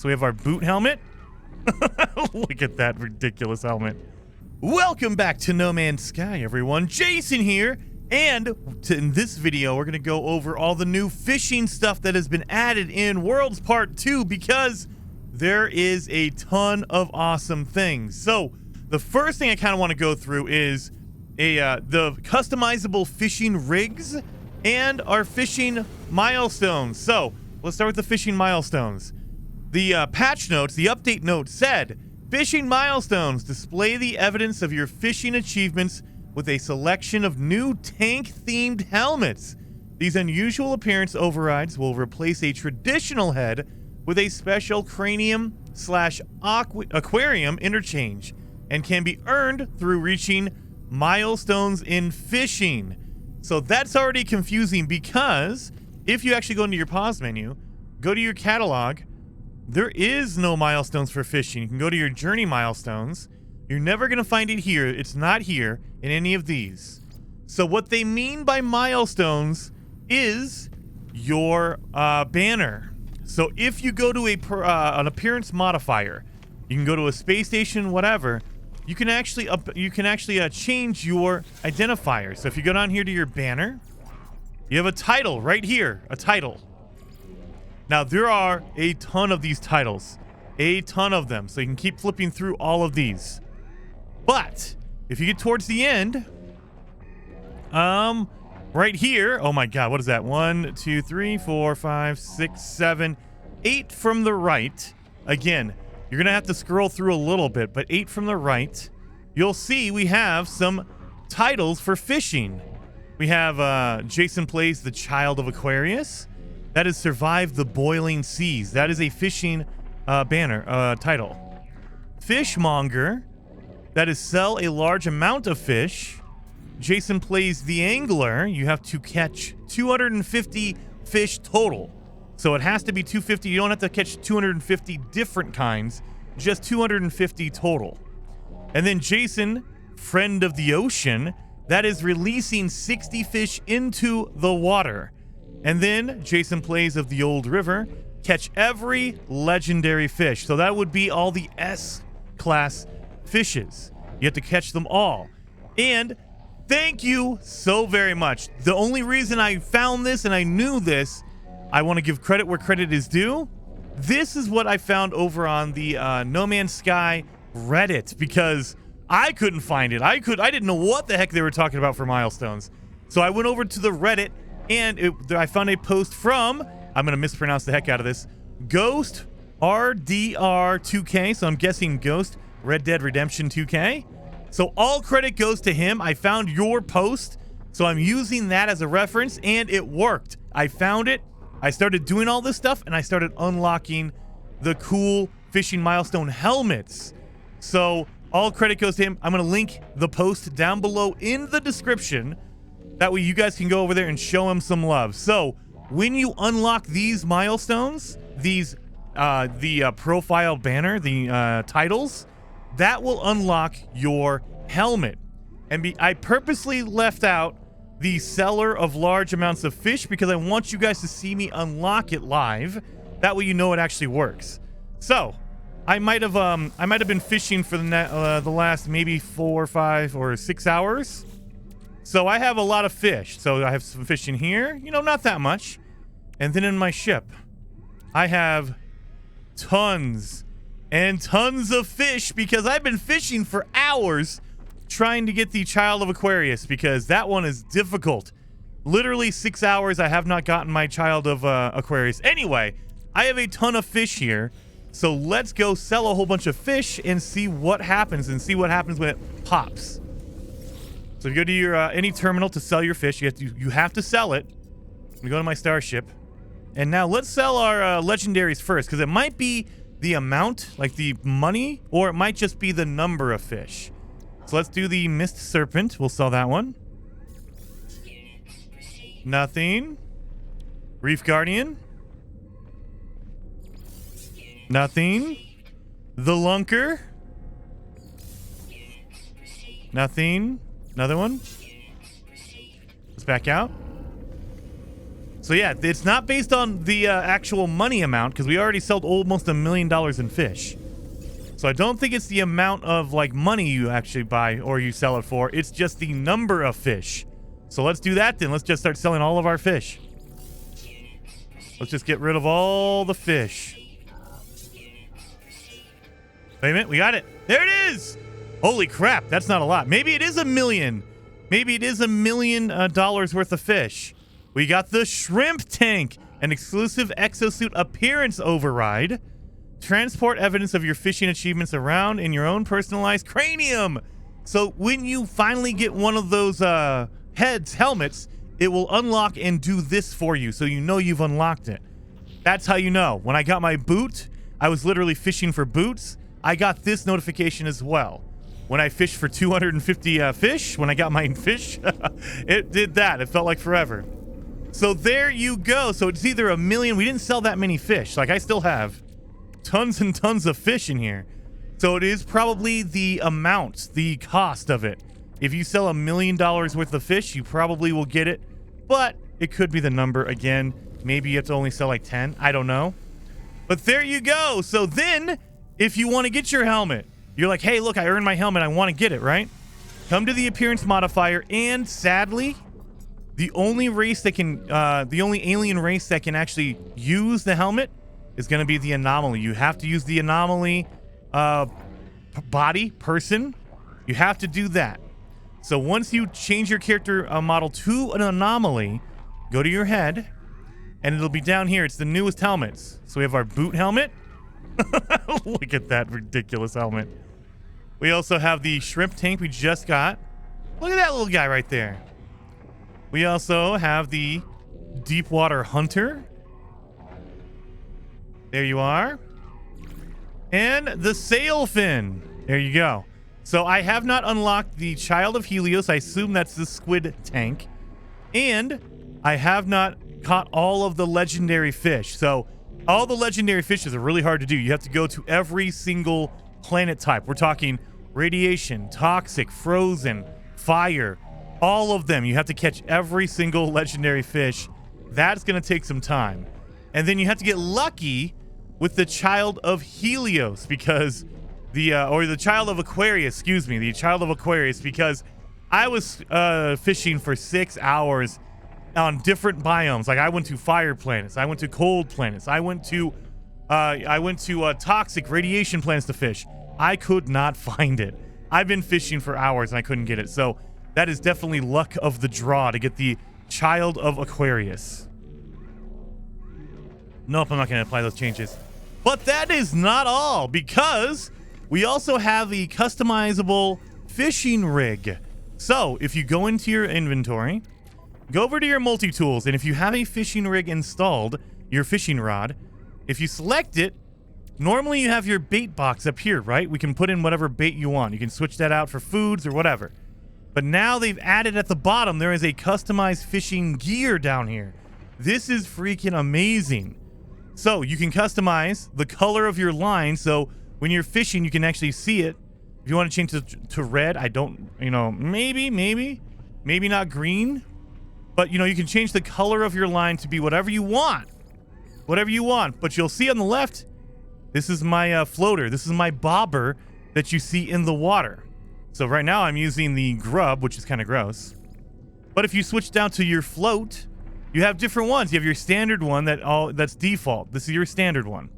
So we have our boot helmet. Look at that ridiculous helmet. Welcome back to No Man's Sky, everyone. Jason here. And in this video, we're going to go over all the new fishing stuff that has been added in Worlds Part 2 because there is a ton of awesome things. So the first thing I kind of want to go through is the customizable fishing rigs and our fishing milestones. So let's start with the fishing milestones. The patch notes, the update note said, fishing milestones display the evidence of your fishing achievements with a selection of new tank-themed helmets. These unusual appearance overrides will replace a traditional head with a special cranium/aquarium interchange and can be earned through reaching milestones in fishing. So that's already confusing because if you actually go into your pause menu, go to your catalog, there is no milestones for fishing. You can go to your journey milestones. You're never going to find it here. It's not here in any of these. So what they mean by milestones is your banner. So if you go to an appearance modifier, you can go to a space station, whatever, you can actually change your identifier. So if you go down here to your banner, you have a title right here, a title. Now there are a ton of these titles, a ton of them. So you can keep flipping through all of these. But if you get towards the end, right here, oh my God, what is that? 1, 2, 3, 4, 5, 6, 7, 8 from the right. Again, you're going to have to scroll through a little bit, but 8 from the right, you'll see we have some titles for fishing. We have Jason Plays the Child of Aquarius. That is Survive the Boiling Seas. That is a fishing banner title. Fishmonger. That is Sell a Large Amount of Fish. Jason Plays the Angler. You have to catch 250 fish total. So it has to be 250. You don't have to catch 250 different kinds, just 250 total. And then Jason, Friend of the Ocean. That is releasing 60 fish into the water. And then Jason Plays of the Old River. Catch every legendary fish. So that would be all the S-class fishes. You have to catch them all. And thank you so very much. The only reason I found this and I knew this, I want to give credit where credit is due. This is what I found over on the No Man's Sky Reddit because I couldn't find it. I didn't know what the heck they were talking about for milestones. So I went over to the Reddit and I found a post from, I'm going to mispronounce the heck out of this, Ghost RDR2K. So I'm guessing Ghost Red Dead Redemption 2K. So all credit goes to him. I found your post, so I'm using that as a reference, and it worked. I found it. I started doing all this stuff, and I started unlocking the cool fishing milestone helmets. So all credit goes to him. I'm going to link the post down below in the description. That way you guys can go over there and show him some love. So when you unlock these milestones, the profile banner, the titles, that will unlock your helmet. And I purposely left out the seller of large amounts of fish because I want you guys to see me unlock it live. That way you know it actually works. So I might have been fishing for the last maybe 4, 5, or 6 hours. So I have a lot of fish. So I have some fish in here, not that much. And then in my ship, I have tons and tons of fish because I've been fishing for hours trying to get the Child of Aquarius because that one is difficult. Literally 6 hours I have not gotten my Child of Aquarius. Anyway, I have a ton of fish here. So let's go sell a whole bunch of fish and see what happens when it pops. So if you go to your any terminal to sell your fish, you have to sell it. We go to my starship. And now let's sell our legendaries first because it might be the amount, like the money, or it might just be the number of fish. So let's do the Mist Serpent. We'll sell that one. Nothing. Reef Guardian. Nothing. The Lunker. Nothing. Another one. Let's back out. So yeah, it's not based on the actual money amount because we already sold almost $1 million in fish. So I don't think it's the amount of like money you actually buy or you sell it for. It's just the number of fish. So let's do that then. Let's just start selling all of our fish. Let's just get rid of all the fish. Wait a minute, we got it. There it is. Holy crap, that's not a lot. Maybe it is $1 million. Maybe it is $1 million worth of fish. We got the shrimp tank, an exclusive exosuit appearance override. Transport evidence of your fishing achievements around in your own personalized cranium. So when you finally get one of those helmets, it will unlock and do this for you, so you know you've unlocked it. That's how you know. When I got my boot, I was literally fishing for boots. I got this notification as well. When I fished for 250 fish, when I got my fish, it did that. It felt like forever. So there you go. So it's either $1 million. We didn't sell that many fish. Like I still have tons and tons of fish in here. So it is probably the amount, the cost of it. If you sell $1 million worth of fish, you probably will get it. But it could be the number again. Maybe you have to only sell like 10. I don't know. But there you go. So then if you want to get your helmet, you're like, hey, look, I earned my helmet. I want to get it, right? Come to the appearance modifier. And sadly, the only race that can, the only alien race that can actually use the helmet is going to be the anomaly. You have to use the anomaly person. You have to do that. So once you change your character model to an anomaly, go to your head, and it'll be down here. It's the newest helmets. So we have our boot helmet. Look at that ridiculous helmet. We also have the shrimp tank we just got. Look at that little guy right there. We also have the deep water hunter. There you are. And the sail fin. There you go. So I have not unlocked the Child of Helios. I assume that's the squid tank. And I have not caught all of the legendary fish. So all the legendary fishes are really hard to do. You have to go to every single planet type. We're talking radiation, toxic, frozen, fire, all of them. You have to catch every single legendary fish. That's going to take some time. And then you have to get lucky with the Child of Helios because the Child of Aquarius, excuse me, the Child of Aquarius, because I was fishing for 6 hours on different biomes. Like I went to fire planets, I went to cold planets, I went to toxic radiation planets to fish. I could not find it. I've been fishing for hours and I couldn't get it. So that is definitely luck of the draw to get the Child of Aquarius. Nope, I'm not going to apply those changes. But that is not all, because we also have a customizable fishing rig. So if you go into your inventory, go over to your multi-tools, and if you have a fishing rig installed, your fishing rod, if you select it, normally you have your bait box up here, right? We can put in whatever bait you want. You can switch that out for foods or whatever. But now they've added at the bottom, there is a customized fishing gear down here. This is freaking amazing. So you can customize the color of your line. So when you're fishing, you can actually see it. If you want to change it to red, I don't, maybe not green. But, you can change the color of your line to be whatever you want. Whatever you want. But you'll see on the left, this is my floater. This is my bobber that you see in the water. So right now I'm using the grub, which is kind of gross. But if you switch down to your float, you have different ones. You have your standard one that's default. This is your standard one.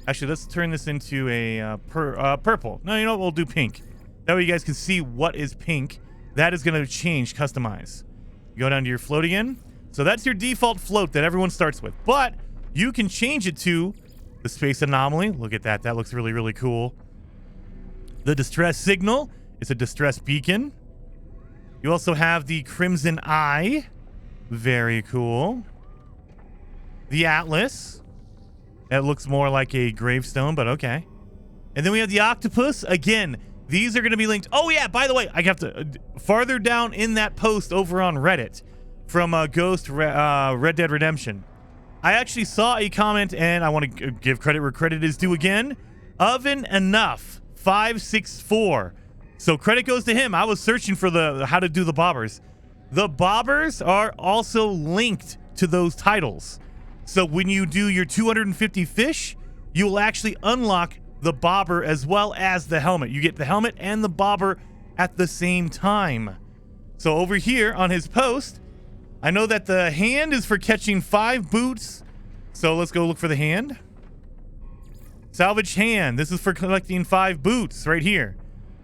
Actually, let's turn this into a purple. No, you know what? We'll do pink. That way you guys can see what is pink. That is going to change, customize. You go down to your float again. So that's your default float that everyone starts with. But you can change it to the space anomaly. Look at that. That looks really, really cool. The distress signal. It's a distress beacon. You also have the crimson eye. Very cool. The atlas. It looks more like a gravestone, but okay. And then we have the octopus. Again, these are going to be linked. Oh, yeah, by the way, I have to... farther down in that post over on Reddit from Ghost Red Dead Redemption, I actually saw a comment, and I want to give credit where credit is due again. Oven Enough 564. So credit goes to him. I was searching for how to do the bobbers. The bobbers are also linked to those titles. So when you do your 250 fish, you will actually unlock the bobber as well as the helmet. You get the helmet and the bobber at the same time. So over here on his post, I know that the hand is for catching 5 boots. So let's go look for the hand. Salvage hand. This is for collecting 5 boots right here.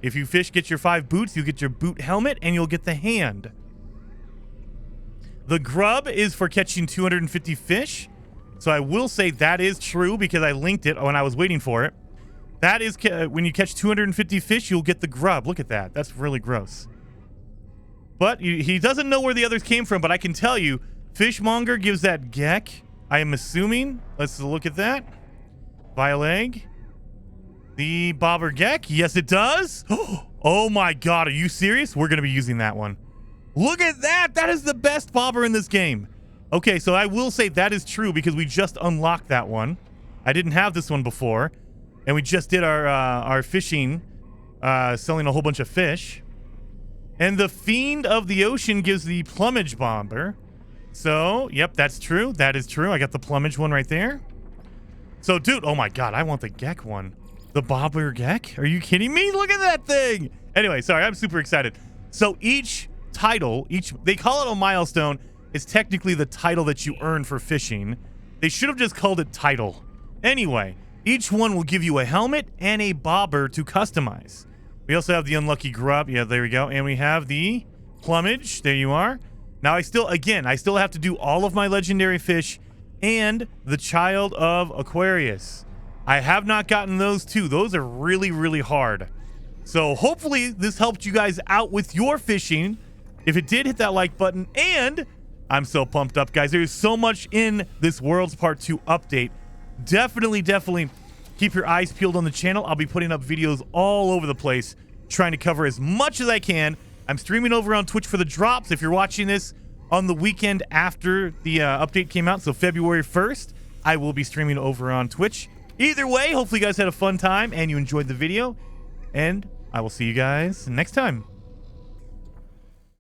If you fish, get your 5 boots, you get your boot helmet and you'll get the hand. The grub is for catching 250 fish. So I will say that is true because I linked it when I was waiting for it. That is when you catch 250 fish, you'll get the grub. Look at that. That's really gross. But he doesn't know where the others came from, but I can tell you, Fishmonger gives that geck, I am assuming. Let's look at that. Vile egg. The bobber geck. Yes, it does. Oh my god, are you serious? We're going to be using that one. Look at that. That is the best bobber in this game. Okay, so I will say that is true because we just unlocked that one. I didn't have this one before. And we just did our fishing, selling a whole bunch of fish. And the Fiend of the Ocean gives the plumage bomber. So, yep, that's true. That is true. I got the plumage one right there. So, dude, oh my god, I want the geck one. The bobber geck? Are you kidding me? Look at that thing. Anyway, sorry, I'm super excited. So each title, they call it a milestone. It's technically the title that you earn for fishing. They should have just called it title. Anyway, each one will give you a helmet and a bobber to customize. We also have the unlucky grub. Yeah, there we go. And we have the plumage. There you are. Now, I still have to do all of my legendary fish and the Child of Aquarius. I have not gotten those two. Those are really, really hard. So hopefully this helped you guys out with your fishing. If it did, hit that like button. And I'm so pumped up, guys. There's so much in this World's Part 2 update. Definitely keep your eyes peeled on the channel. I'll be putting up videos all over the place, trying to cover as much as I can. I'm streaming over on Twitch for the drops. If you're watching this on the weekend after the update came out, so February 1st, I will be streaming over on Twitch. Either way, hopefully you guys had a fun time and you enjoyed the video. And I will see you guys next time.